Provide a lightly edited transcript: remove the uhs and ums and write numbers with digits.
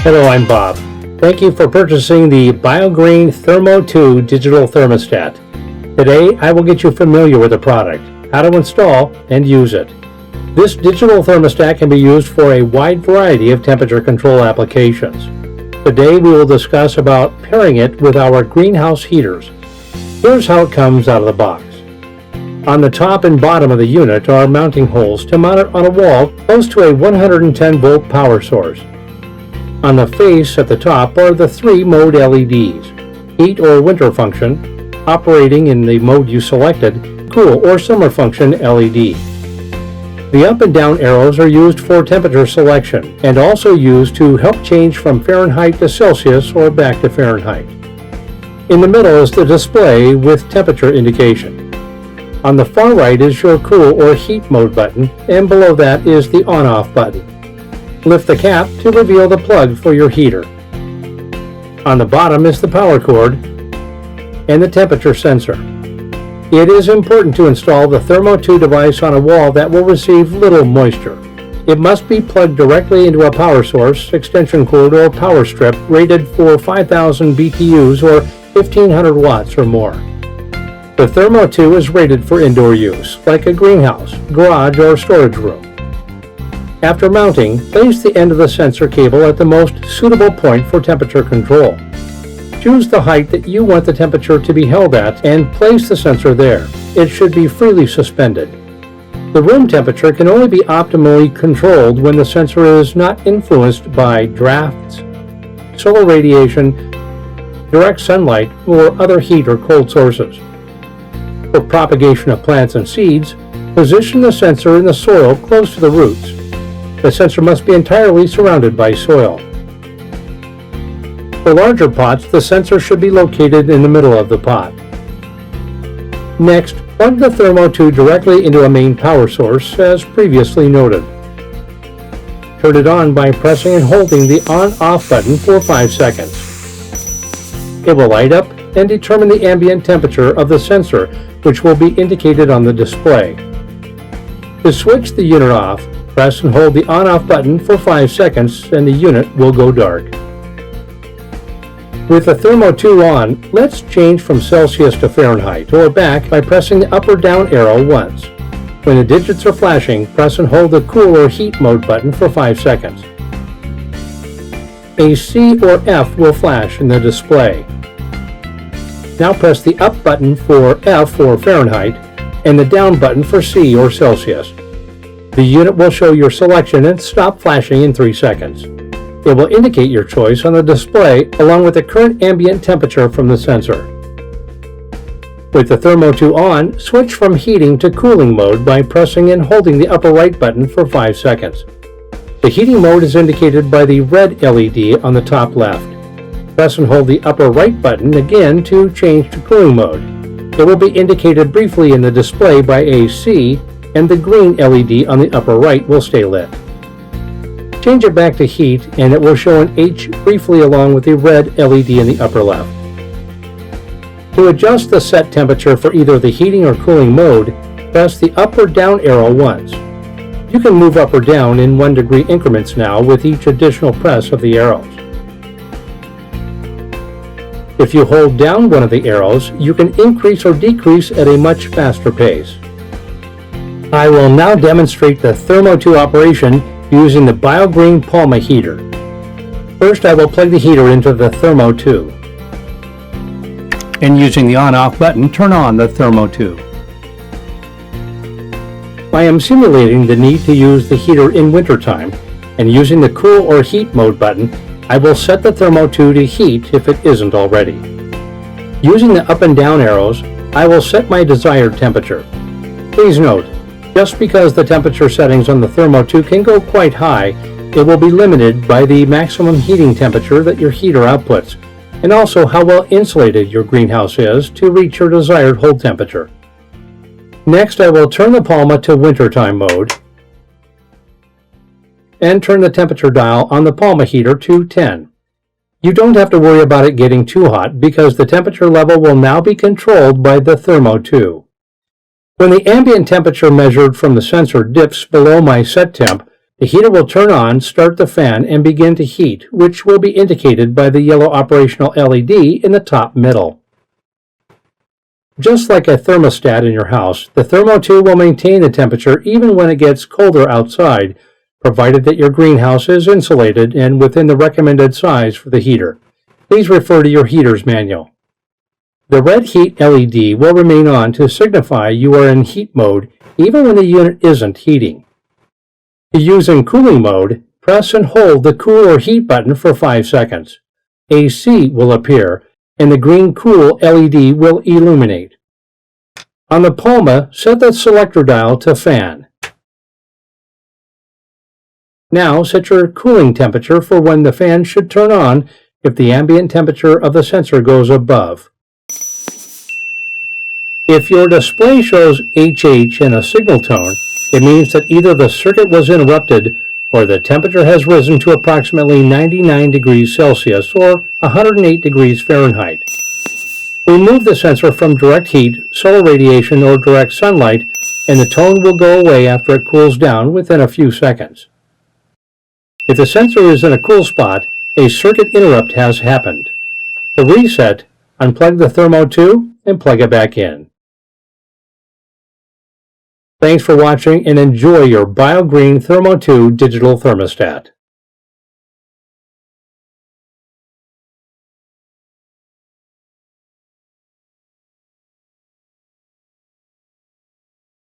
Hello, I'm Bob. Thank you for purchasing the BioGreen THERMO 2 digital thermostat. Today, I will get you familiar with the product, how to install and use it. This digital thermostat can be used for a wide variety of temperature control applications. Today, we will discuss about pairing it with our greenhouse heaters. Here's how it comes out of the box. On the top and bottom of the unit are mounting holes to mount it on a wall close to a 110-volt power source. On the face at the top are the 3 mode LEDs, heat or winter function, operating in the mode you selected, cool or summer function LED. The up and down arrows are used for temperature selection and also used to help change from Fahrenheit to Celsius or back to Fahrenheit. In the middle is the display with temperature indication. On the far right is your cool or heat mode button, and below that is the on-off button. Lift the cap to reveal the plug for your heater. On the bottom is the power cord and the temperature sensor. It is important to install the THERMO 2 device on a wall that will receive little moisture. It must be plugged directly into a power source, extension cord, or power strip rated for 5,000 BTUs or 1,500 watts or more. The THERMO 2 is rated for indoor use, like a greenhouse, garage, or storage room. After mounting, place the end of the sensor cable at the most suitable point for temperature control. Choose the height that you want the temperature to be held at and place the sensor there. It should be freely suspended. The room temperature can only be optimally controlled when the sensor is not influenced by drafts, solar radiation, direct sunlight, or other heat or cold sources. For propagation of plants and seeds, position the sensor in the soil close to the roots. The sensor must be entirely surrounded by soil. For larger pots, the sensor should be located in the middle of the pot. Next, plug the THERMO 2 directly into a main power source, as previously noted. Turn it on by pressing and holding the on-off button for 5 seconds. It will light up and determine the ambient temperature of the sensor, which will be indicated on the display. To switch the unit off, press and hold the on-off button for 5 seconds and the unit will go dark. With the THERMO 2 on, let's change from Celsius to Fahrenheit or back by pressing the up or down arrow once. When the digits are flashing, press and hold the cool or heat mode button for 5 seconds. A C or F will flash in the display. Now press the up button for F or Fahrenheit and the down button for C or Celsius. The unit will show your selection and stop flashing in 3 seconds. It will indicate your choice on the display along with the current ambient temperature from the sensor. With the THERMO 2 on, switch from heating to cooling mode by pressing and holding the upper right button for 5 seconds. The heating mode is indicated by the red LED on the top left. Press and hold the upper right button again to change to cooling mode. It will be indicated briefly in the display by a C, and the green LED on the upper right will stay lit. Change it back to heat and it will show an H briefly along with the red LED in the upper left. To adjust the set temperature for either the heating or cooling mode, press the up or down arrow once. You can move up or down in 1 degree increments now with each additional press of the arrows. If you hold down one of the arrows, you can increase or decrease at a much faster pace. I will now demonstrate the THERMO 2 operation using the BioGreen Palma heater. First, I will plug the heater into the THERMO 2. And using the on-off button, turn on the THERMO 2. I am simulating the need to use the heater in wintertime, and using the cool or heat mode button, I will set the THERMO 2 to heat if it isn't already. Using the up and down arrows, I will set my desired temperature. Please note, just because the temperature settings on the THERMO 2 can go quite high, it will be limited by the maximum heating temperature that your heater outputs, and also how well insulated your greenhouse is to reach your desired hold temperature. Next, I will turn the Palma to wintertime mode and turn the temperature dial on the Palma heater to 10. You don't have to worry about it getting too hot because the temperature level will now be controlled by the THERMO 2. When the ambient temperature measured from the sensor dips below my set temp, The heater will turn on, start the fan, and begin to heat, which will be indicated by the yellow operational LED in the top middle. Just like a thermostat in your house, the Thermo 2 will maintain the temperature even when it gets colder outside, provided that your greenhouse is insulated and within the recommended size for the heater. Please refer to your heater's manual. The red heat LED will remain on to signify you are in heat mode even when the unit isn't heating. To use in cooling mode, press and hold the cool or heat button for 5 seconds. AC will appear and the green cool LED will illuminate. On the Palma, set the selector dial to fan. Now set your cooling temperature for when the fan should turn on if the ambient temperature of the sensor goes above. If your display shows HH in a signal tone, it means that either the circuit was interrupted or the temperature has risen to approximately 99 degrees Celsius or 108 degrees Fahrenheit. Remove the sensor from direct heat, solar radiation, or direct sunlight, and the tone will go away after it cools down within a few seconds. If the sensor is in a cool spot, a circuit interrupt has happened. To reset, unplug the Thermo 2 and plug it back in. Thanks for watching and enjoy your BioGreen THERMO 2 digital thermostat.